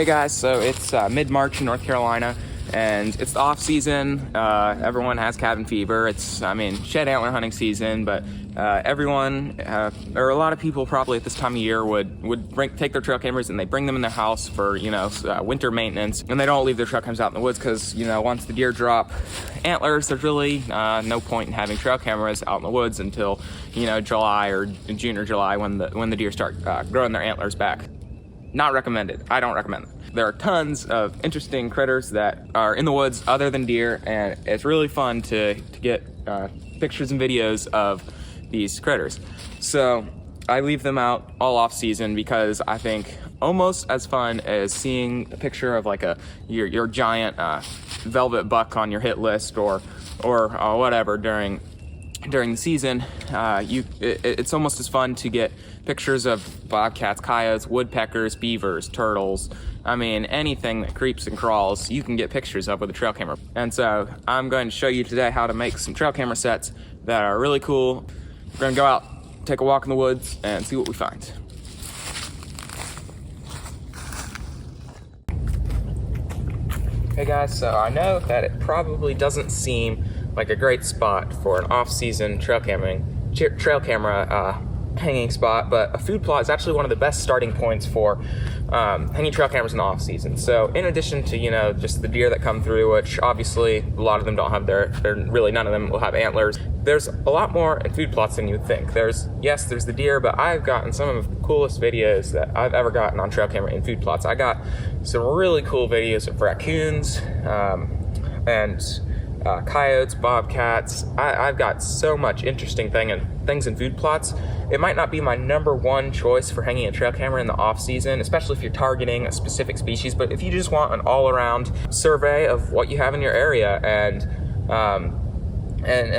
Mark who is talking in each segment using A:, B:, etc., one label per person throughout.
A: Hey guys, so it's mid-March in North Carolina, and it's the off season. Everyone has cabin fever. It's, shed antler hunting season, but everyone, or a lot of people probably at this time of year would take their trail cameras and they bring them in their house for, winter maintenance, and they don't leave their trail cameras out in the woods because, once the deer drop antlers, there's really no point in having trail cameras out in the woods until, July or June or July when the deer start growing their antlers back. Not recommended. I don't recommend them. There are tons of interesting critters that are in the woods other than deer, and it's really fun to get pictures and videos of these critters. So I leave them out all off season because I think almost as fun as seeing a picture of like your giant velvet buck on your hit list or whatever during the season, it's almost as fun to get pictures of bobcats, coyotes, woodpeckers, beavers, turtles. Anything that creeps and crawls, you can get pictures of with a trail camera. And so I'm going to show you today how to make some trail camera sets that are really cool. We're going to go out, take a walk in the woods, and see what we find. Hey guys, so I know that it probably doesn't seem like a great spot for an off-season trail camera hanging spot, but a food plot is actually one of the best starting points for hanging trail cameras in the off-season. So in addition to, just the deer that come through, which obviously a lot of them don't have really none of them will have antlers, there's a lot more in food plots than you'd think. There's the deer, but I've gotten some of the coolest videos that I've ever gotten on trail camera in food plots. I got some really cool videos of raccoons and coyotes, bobcats. I've got so much interesting things in food plots. It might not be my number one choice for hanging a trail camera in the off season, especially if you're targeting a specific species, but if you just want an all-around survey of what you have in your area and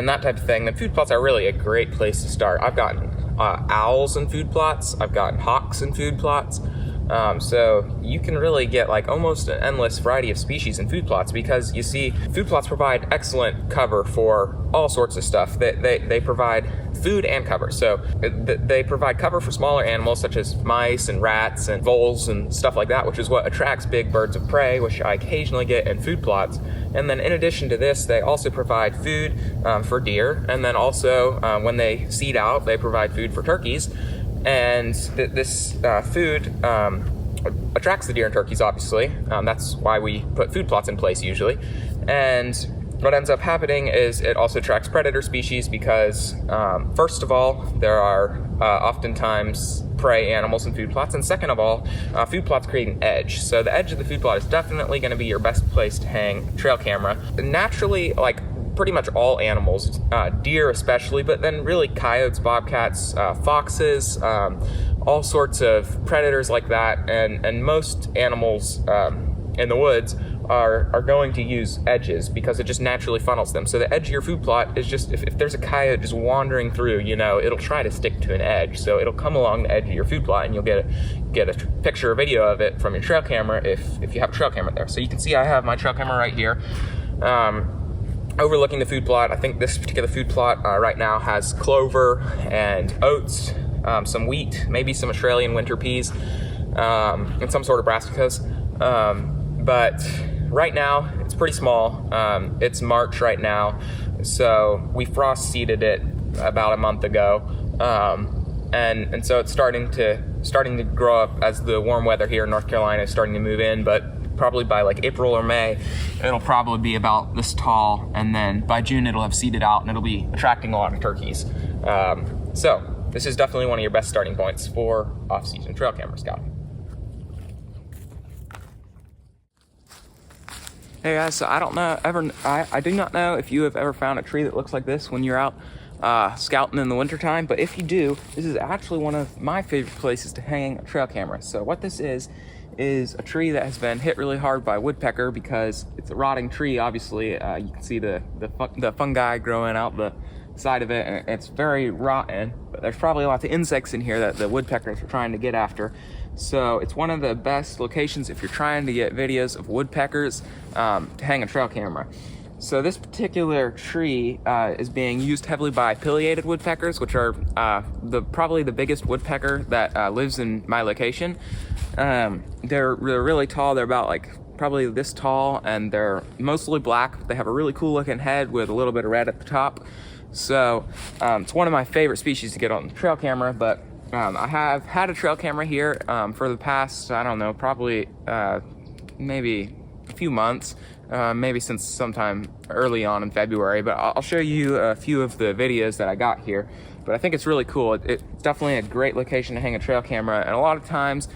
A: that type of thing, then food plots are really a great place to start. I've gotten owls in food plots. I've gotten hawks in food plots. So you can really get like almost an endless variety of species in food plots, because you see, food plots provide excellent cover for all sorts of stuff. They provide food and cover. So they provide cover for smaller animals such as mice and rats and voles and stuff like that, which is what attracts big birds of prey, which I occasionally get in food plots. And then in addition to this, they also provide food for deer. And then also when they seed out, they provide food for turkeys. And this food attracts the deer and turkeys, obviously. That's why we put food plots in place usually. And what ends up happening is it also attracts predator species because, first of all, there are oftentimes prey animals in food plots, and second of all, food plots create an edge. So the edge of the food plot is definitely going to be your best place to hang a trail camera. Naturally, like pretty much all animals, deer especially, but then really coyotes, bobcats, foxes, all sorts of predators like that, and most animals in the woods are going to use edges because it just naturally funnels them. So the edge of your food plot is just, if there's a coyote just wandering through, it'll try to stick to an edge. So it'll come along the edge of your food plot, and you'll get a picture or video of it from your trail camera if you have a trail camera there. So you can see I have my trail camera right here, overlooking the food plot. I think this particular food plot right now has clover and oats, some wheat, maybe some Australian winter peas, and some sort of brassicas. But right now, it's pretty small. It's March right now, so we frost seeded it about a month ago, and so it's starting to grow up as the warm weather here in North Carolina is starting to move in. But probably by like April or May, it'll probably be about this tall, and then by June it'll have seeded out and it'll be attracting a lot of turkeys. So this is definitely one of your best starting points for off-season trail camera scouting. Hey guys, so I do not know if you have ever found a tree that looks like this when you're out scouting in the wintertime, but if you do, this is actually one of my favorite places to hang a trail camera. So what this is a tree that has been hit really hard by woodpecker because it's a rotting tree. Obviously, you can see the fungi growing out the side of it, and it's very rotten, but there's probably lots of insects in here that the woodpeckers are trying to get after. So it's one of the best locations if you're trying to get videos of woodpeckers to hang a trail camera. So this particular tree is being used heavily by pileated woodpeckers, which are probably the biggest woodpecker that lives in my location. They're really tall. They're about like probably this tall, and they're mostly black. They have a really cool looking head with a little bit of red at the top. So it's one of my favorite species to get on the trail camera. But I have had a trail camera here for the past, I don't know, probably maybe a few months, maybe since sometime early on in February. But I'll show you a few of the videos that I got here. But I think it's really cool. It's definitely a great location to hang a trail camera, and a lot of times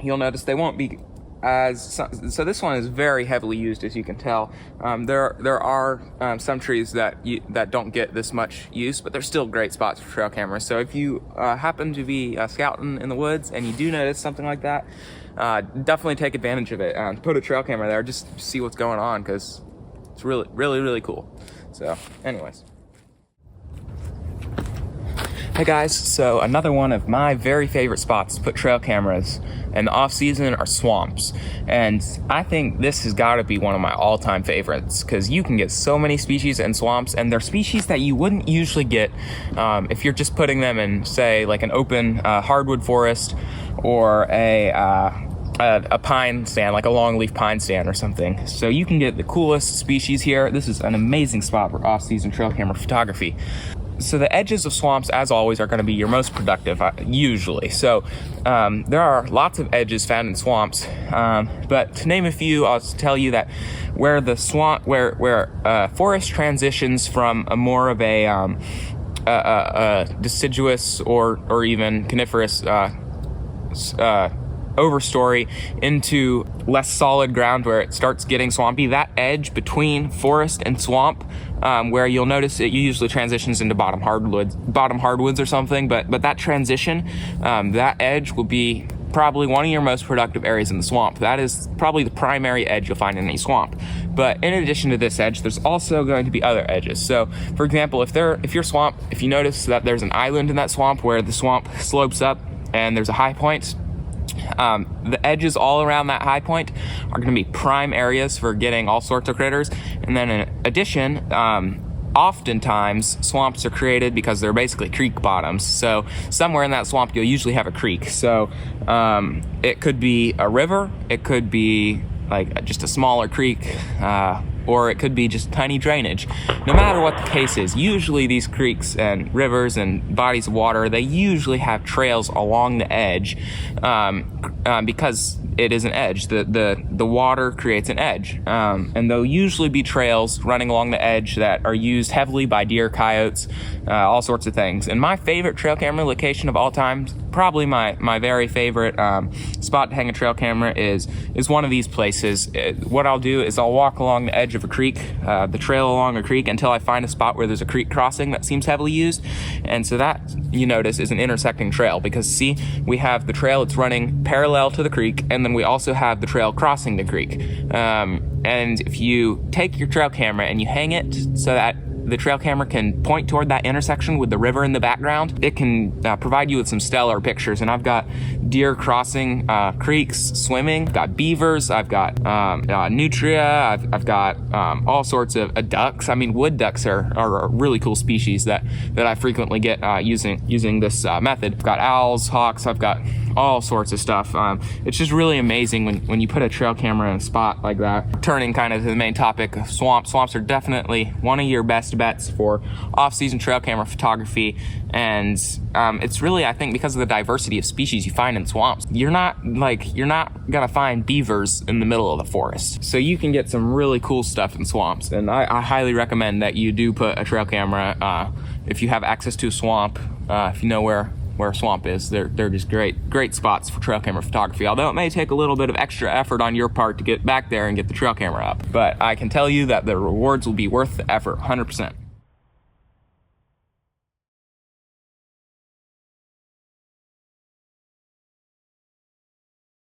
A: you'll notice they won't be so this one is very heavily used, as you can tell. There are some trees that don't get this much use, but they're still great spots for trail cameras. So if you happen to be scouting in the woods and you do notice something like that, definitely take advantage of it. Put a trail camera there just to see what's going on, because it's really cool. So anyways. Hey guys, so another one of my very favorite spots to put trail cameras in the off season are swamps. And I think this has got to be one of my all-time favorites, because you can get so many species in swamps, and they're species that you wouldn't usually get if you're just putting them in, say, like an open hardwood forest, or a pine stand, like a longleaf pine stand or something. So you can get the coolest species here. This is an amazing spot for off-season trail camera photography. So the edges of swamps, as always, are going to be your most productive, usually. So there are lots of edges found in swamps, but to name a few, I'll tell you that where the swamp, where forest transitions from a more of a deciduous or even coniferous overstory into less solid ground where it starts getting swampy, that edge between forest and swamp, where you'll notice it usually transitions into bottom hardwoods or something, but that transition, that edge will be probably one of your most productive areas in the swamp. That is probably the primary edge you'll find in any swamp. But in addition to this edge, there's also going to be other edges. So for example, if you notice that there's an island in that swamp where the swamp slopes up and there's a high point, the edges all around that high point are going to be prime areas for getting all sorts of critters. And then in addition, oftentimes swamps are created because they're basically creek bottoms. So somewhere in that swamp you'll usually have a creek. So it could be a river, it could be like just a smaller creek, or it could be just tiny drainage. No matter what the case is, usually these creeks and rivers and bodies of water, they usually have trails along the edge, because it is an edge. The water creates an edge, and there'll usually be trails running along the edge that are used heavily by deer, coyotes, all sorts of things. And my favorite trail camera location of all time, probably my very favorite spot to hang a trail camera, is one of these places. What I'll do is I'll walk along the edge of a creek, the trail along a creek, until I find a spot where there's a creek crossing that seems heavily used. And so that, you notice, is an intersecting trail, because see, we have the trail that's running parallel to the creek, and then we also have the trail crossing the creek. And if you take your trail camera and you hang it so that the trail camera can point toward that intersection with the river in the background, it can provide you with some stellar pictures. And I've got deer crossing creeks, swimming. I've got beavers. I've got nutria. I've got all sorts of ducks. I mean, wood ducks are a really cool species that I frequently get using this method. I've got owls, hawks. I've got all sorts of stuff. It's just really amazing when you put a trail camera in a spot like that. Turning kind of to the main topic of swamps. Swamps are definitely one of your best bets for off-season trail camera photography, and it's really, I think, because of the diversity of species you find in swamps. You're not gonna find beavers in the middle of the forest, so you can get some really cool stuff in swamps. And I highly recommend that you do put a trail camera if you have access to a swamp. If you know where a swamp is, they're just great spots for trail camera photography, although it may take a little bit of extra effort on your part to get back there and get the trail camera up. But I can tell you that the rewards will be worth the effort, 100%.